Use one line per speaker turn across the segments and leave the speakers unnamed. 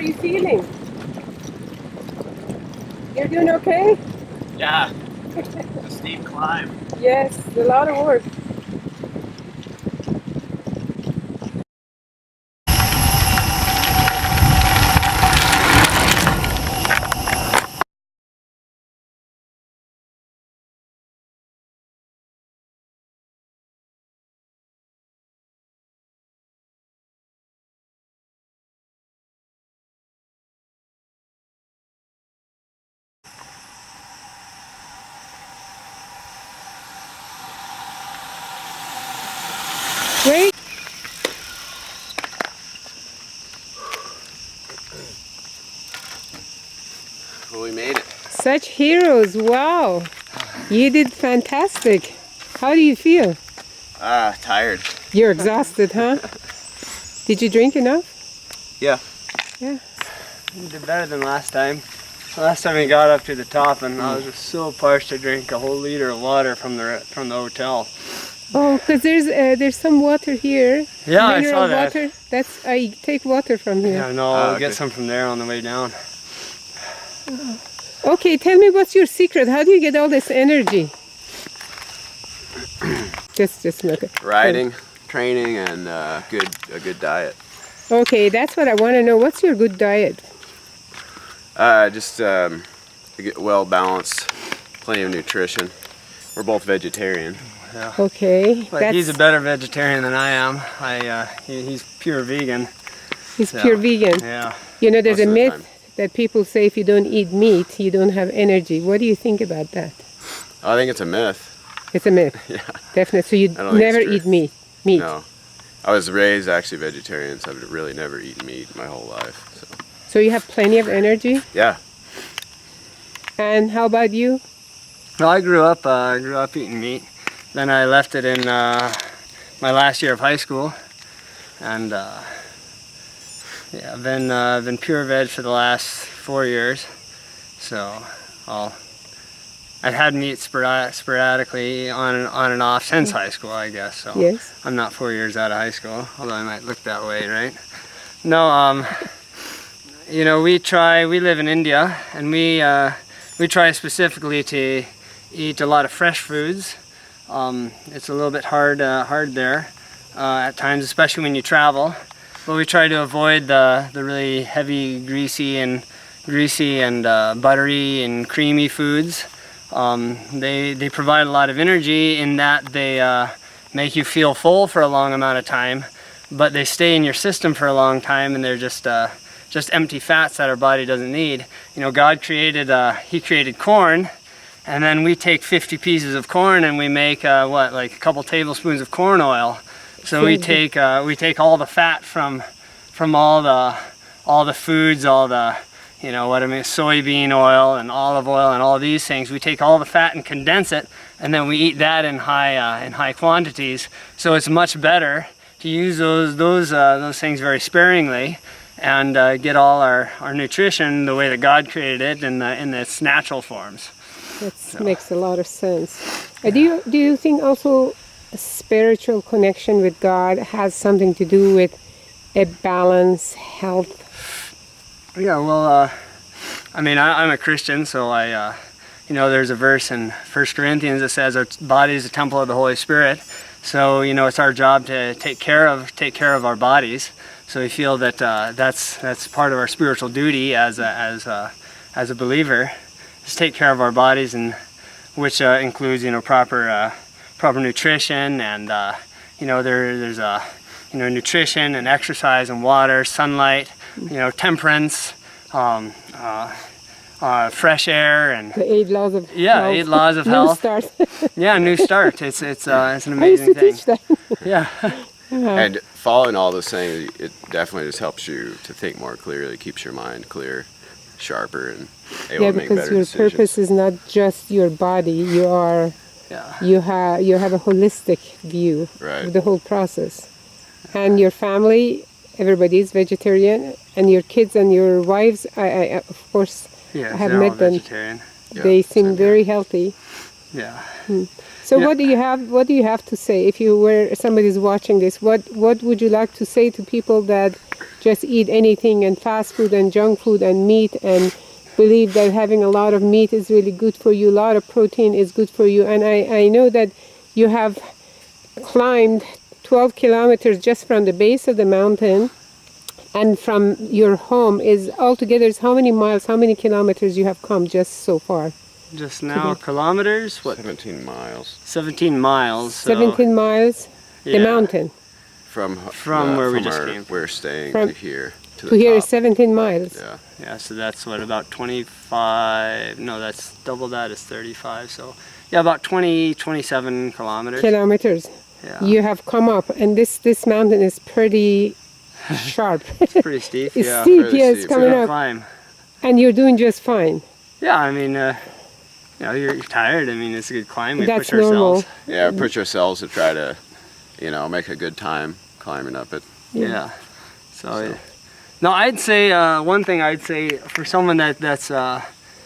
are you feeling? You're doing okay?
Yeah, a steep climb.
Yes, a lot of work. Great.
Well, we made it.
Such heroes, wow. You did fantastic. How do you feel?
Tired.
You're exhausted, huh? Did you drink enough?
Yeah.
Yeah.
You did better than last time. Last time we got up to the top and I was just so parched to drink a whole liter of water from the hotel.
Oh, because there's some water here.
Yeah, I
Mineral
saw that.
water. I take water from here.
Yeah, no, I'll
okay.
get some from there on the way down.
Okay, tell me what's your secret? How do you get all this energy? just look at
Riding, training, and a good diet.
Okay, that's what I want to know. What's your good diet?
Just well balanced, plenty of nutrition. We're both vegetarian.
Yeah.
Okay,
But he's a better vegetarian than I am. He's pure vegan.
He's
so,
pure vegan.
Yeah.
You know, there's
Most
a
of the
myth that people say if you don't eat meat, you don't have energy. What do you think about that?
I think it's a myth.
It's a myth.
Yeah.
Definitely. So you
I don't think
never
it's true.
eat meat. Meat.
No. I was raised actually vegetarian, so I've really never eaten meat my whole life.
So you have plenty of energy.
Yeah.
And how about you?
Well, I grew up eating meat. Then I left it in my last year of high school, and yeah, I've been pure veg for the last 4 years. So I've had meat sporadically on and off since high school, I guess. So
Yes.
I'm not 4 years out of high school, although I might look that way, right? No, you know, we live in India, and we try specifically to eat a lot of fresh foods. It's a little bit hard there at times, especially when you travel. But we try to avoid the really heavy, greasy and buttery and creamy foods. They provide a lot of energy in that they make you feel full for a long amount of time, but they stay in your system for a long time, and they're just empty fats that our body doesn't need. You know, God created He created corn. And then we take 50 pieces of corn and we make like a couple tablespoons of corn oil. So we take all the fat from all the foods, all the, you know what I mean, soybean oil and olive oil and all these things. We take all the fat and condense it, and then we eat that in high quantities. So it's much better to use those things very sparingly and get all our nutrition the way that God created it in its natural forms.
That makes a lot of sense. Do you think also a spiritual connection with God has something to do with a balanced health?
Yeah, well, I mean, I'm a Christian, so you know, there's a verse in 1 Corinthians that says our body is the temple of the Holy Spirit. So, you know, it's our job to take care of our bodies. So we feel that that's part of our spiritual duty as a believer. Just take care of our bodies, and which includes, you know, proper nutrition, and you know, there's you know, nutrition and exercise and water, sunlight, you know, temperance, fresh air, and
The 8 laws of
yeah,
health.
8 laws of
New
health.
start.
Yeah, new start. It's an
I used to
amazing thing.
teach that.
Yeah.
And following all those things, it definitely just helps you to think more clearly, keeps your mind clear, sharper, and able
Yeah,
to make
because
better
your
decisions.
purpose is not just your body. You have a holistic view
Right.
of the whole process. And your family, everybody is vegetarian, and your kids and your wives, I of course,
Yeah,
I have
they're all
met them.
vegetarian.
Yeah,
They seem
same here.
very healthy.
Yeah.
So
Yeah.
what do you have to say if somebody's watching this? What would you like to say to people that just eat anything and fast food and junk food and meat and believe that having a lot of meat is really good for you, a lot of protein is good for you. And I know that you have climbed 12 kilometers just from the base of the mountain, and from your home is altogether is how many miles, how many kilometers you have come just so far?
Just now, kilometers? What?
17 miles
17 miles. So,
17 miles, the
yeah.
mountain.
from
Where we just
our-
came from.
We're staying
From-
to here to
To
the
here
top.
is 17 miles.
Yeah.
Yeah, so that's what, about 25, no, that's double that is 35, so yeah, about 27 kilometers.
Kilometers.
Yeah,
You have come up, and this mountain is pretty sharp.
pretty steep.
It's
Yeah,
steep,
fairly
yes,
steep,
coming
good
up.
climb.
And you're doing just fine.
Yeah, I mean, you're tired. I mean, it's a good climb. We
That's
push ourselves.
Yeah, push ourselves to try to, make a good time climbing up it.
Yeah. So, no, I'd say one thing I'd say for someone that's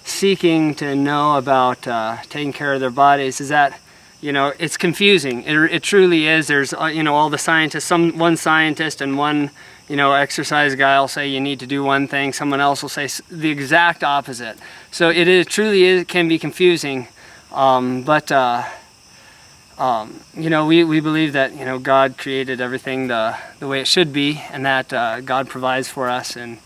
seeking to know about taking care of their bodies is that it's confusing. It truly is. There's all the scientists. One scientist and one exercise guy will say you need to do one thing. Someone else will say the exact opposite. So it truly can be confusing. But we believe that God created everything the way it should be, and that God provides for us and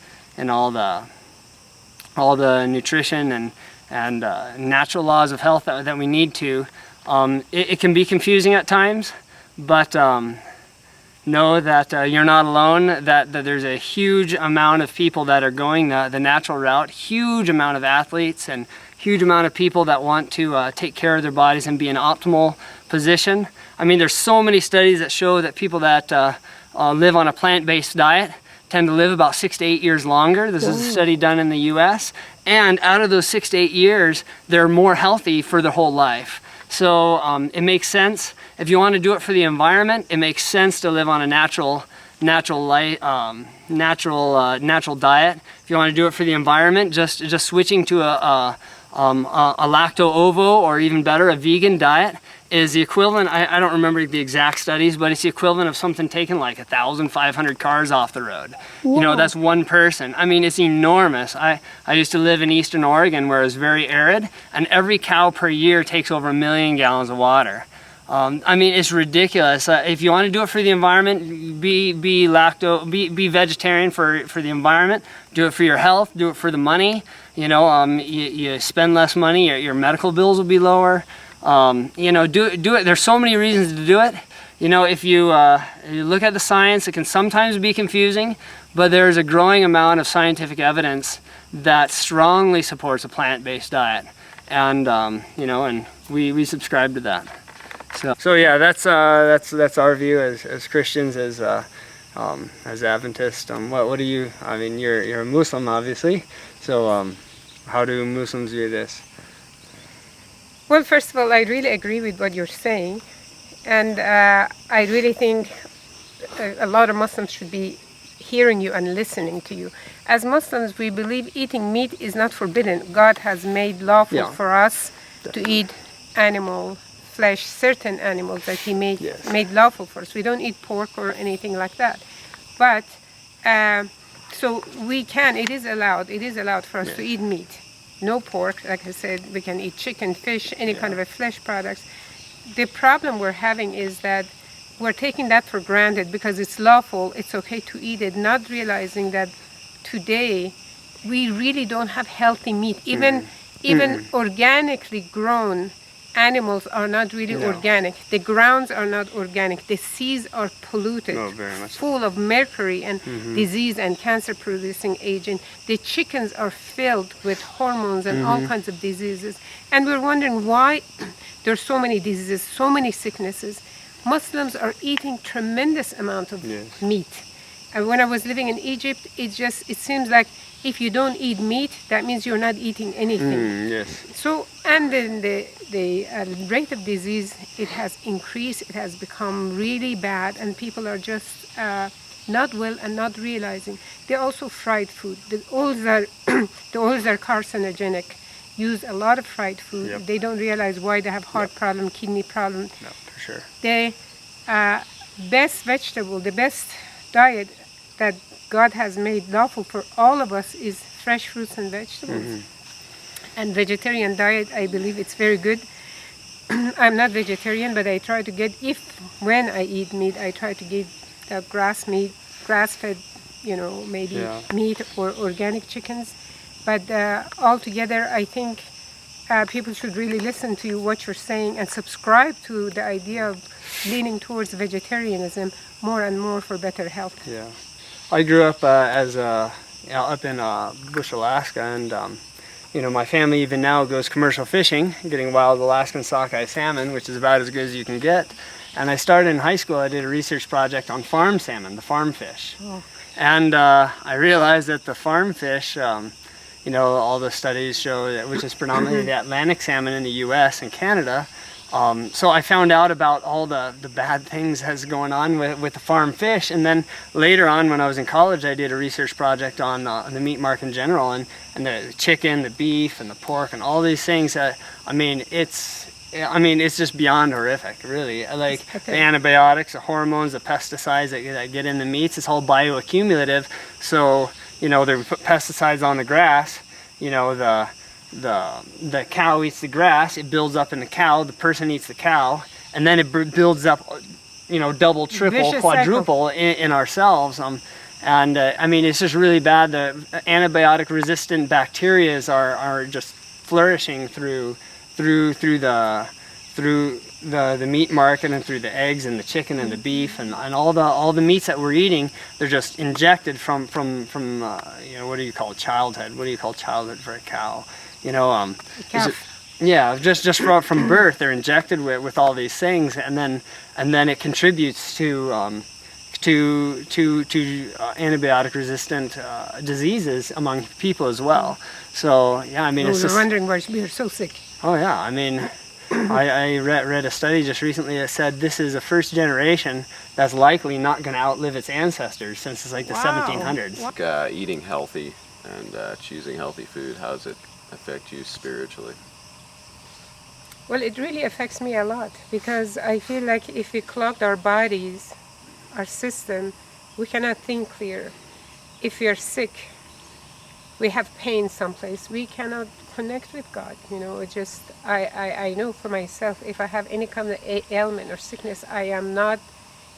all the nutrition and natural laws of health that we need to. It can be confusing at times, but know that you're not alone, that there's a huge amount of people that are going the natural route, huge amount of athletes and huge amount of people that want to take care of their bodies and be in optimal position. I mean, there's so many studies that show that people that live on a plant-based diet tend to live about 6 to 8 years longer. This is a study done in the US. And out of those 6 to 8 years, they're more healthy for their whole life. So it makes sense. If you want to do it for the environment, it makes sense to live on a natural diet. If you want to do it for the environment, just switching to a lacto-ovo, or even better, a vegan diet, is the equivalent. I don't remember the exact studies, but it's the equivalent of something taking like 1,500 cars off the road.
Wow.
That's one person. I mean, it's enormous. I used to live in Eastern Oregon, where it was very arid, and every cow per year takes over 1 million gallons of water. I mean, it's ridiculous. If you want to do it for the environment, be vegetarian for the environment. Do it for your health. Do it for the money. You spend less money. Your medical bills will be lower. Do it. There's so many reasons to do it. If you look at the science, it can sometimes be confusing, but there's a growing amount of scientific evidence that strongly supports a plant-based diet, and and we subscribe to that. So yeah, that's our view as Christians, as Adventists. What do you? I mean, you're a Muslim, obviously. So how do Muslims view this?
Well, first of all, I really agree with what you're saying. And I really think a lot of Muslims should be hearing you and listening to you. As Muslims, we believe eating meat is not forbidden. God has made lawful for us to eat animal flesh, certain animals that He made lawful for us. We don't eat pork or anything like that. But, so it is allowed for us to eat meat. No pork, like I said, we can eat chicken, fish, any kind of a flesh products. The problem we're having is that we're taking that for granted because it's lawful, it's okay to eat it, not realizing that today we really don't have healthy meat. Even organically grown animals are not really organic. The grounds are not organic. The seas are polluted, full of mercury and disease and cancer-producing agent. The chickens are filled with hormones and all kinds of diseases. And we're wondering why there's so many diseases, so many sicknesses. Muslims are eating tremendous amount of meat. And when I was living in Egypt, it seems like if you don't eat meat, that means you're not eating anything. So, and then the rate of disease, it has increased, it has become really bad, and people are just not well and not realizing. They also fried food. The oils are carcinogenic. Use a lot of fried food. They don't realize why they have heart problem, kidney problem.
No, for sure.
The best vegetable, the best diet that God has made lawful for all of us is fresh fruits and vegetables. And vegetarian diet, I believe it's very good. I'm not vegetarian, but I try to get, when I eat meat, I try to get grass meat, grass-fed, maybe
Yeah.
meat or organic chickens. But altogether, I think people should really listen to what you're saying and subscribe to the idea of leaning towards vegetarianism more and more for better health.
Yeah. I grew up up in Bush, Alaska, and my family even now goes commercial fishing, getting wild Alaskan sockeye salmon, which is about as good as you can get. And I started in high school. I did a research project on farm salmon, the farm fish.
Oh.
And I realized that the farm fish, all the studies show that, which is predominantly the Atlantic salmon in the U.S. and Canada. So I found out about all the bad things that's going on with the farm fish. And then later on, when I was in college, I did a research project on the meat market in general, and the chicken, the beef, and the pork, and all these things. It's just beyond horrific, really. Like the antibiotics, the hormones, the pesticides that get in the meats, it's all bioaccumulative. So, they put pesticides on the grass, the cow eats the grass, it builds up in the cow, the person eats the cow, and then it builds up, double, triple,
Vicious
quadruple in ourselves. It's just really bad. The antibiotic resistant bacteria are just flourishing through the meat market and through the eggs and the chicken and the beef and all the meats that we're eating. They're just injected from what do you call childhood? What do you call childhood for a cow? Just from birth, they're injected with all these things, and then it contributes to antibiotic resistant diseases among people as well. So it's just
wondering why we are so sick.
Oh yeah, I read a study just recently that said this is the first generation that's likely not going to outlive its ancestors since it's like the 1700s.
Eating healthy and choosing healthy food, how does it affect you spiritually?
Well, it really affects me a lot, because I feel like if we clogged our bodies, our system, we cannot think clear. If we are sick, we have pain someplace, we cannot connect with God. I know for myself, if I have any kind of ailment or sickness, I am not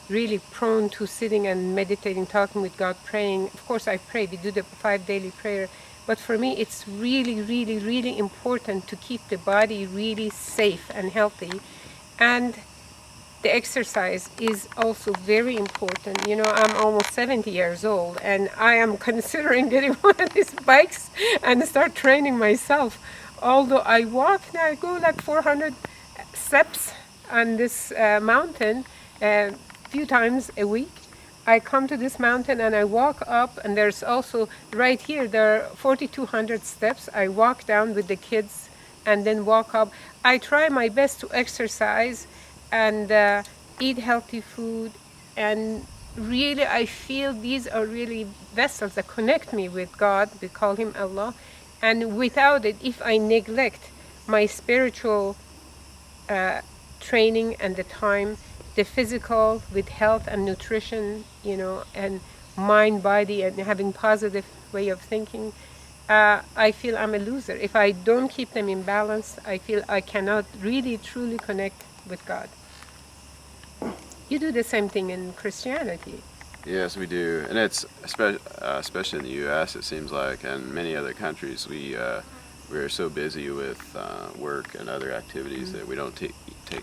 really prone to sitting and meditating, talking with God, praying. Of course I pray, we do the 5 daily prayer, but for me it's really, really, really important to keep the body really safe and healthy. And the exercise is also very important. I'm almost 70 years old, and I am considering getting one of these bikes and start training myself. Although I walk now, I go like 400 steps on this mountain a few times a week. I come to this mountain and I walk up, and there's also right here, there are 4,200 steps. I walk down with the kids and then walk up. I try my best to exercise and eat healthy food, and really I feel these are really vessels that connect me with God. We call him Allah, and without it, if I neglect my spiritual training and the time, the physical with health and nutrition, and mind, body, and having positive way of thinking, I feel I'm a loser. If I don't keep them in balance, I feel I cannot really truly connect with God. You do the same thing in Christianity.
Yes, we do, and it's especially in the U.S. It seems like, and many other countries, we're so busy with work and other activities that we don't take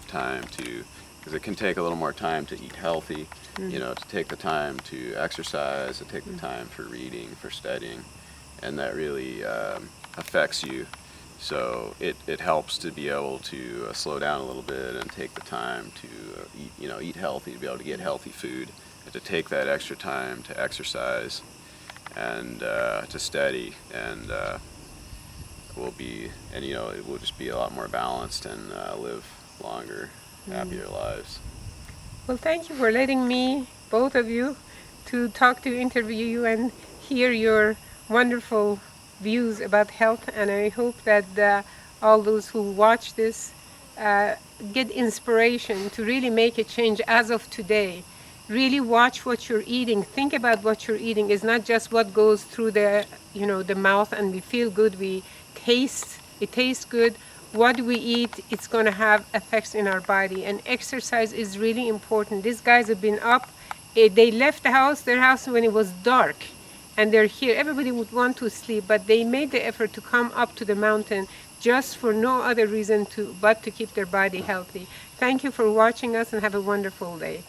time to, because it can take a little more time to eat healthy, to take the time to exercise, to take the time for reading, for studying, and that really affects you. So it helps to be able to slow down a little bit and take the time to eat healthy, to be able to get healthy food, and to take that extra time to exercise and to study, and it will just be a lot more balanced and live longer, happier lives.
Well, thank you for letting me, both of you, to interview you and hear your wonderful views about health, and I hope that all those who watch this get inspiration to really make a change as of today. really watch what you're eating. Think about what you're eating. It's not just what goes through the, the mouth and we feel good, it tastes good. What we eat, it's going to have effects in our body. And exercise is really important. These guys have been up. They left their house when it was dark. And they're here. Everybody would want to sleep, but they made the effort to come up to the mountain just for no other reason but to keep their body healthy. Thank you for watching us and have a wonderful day.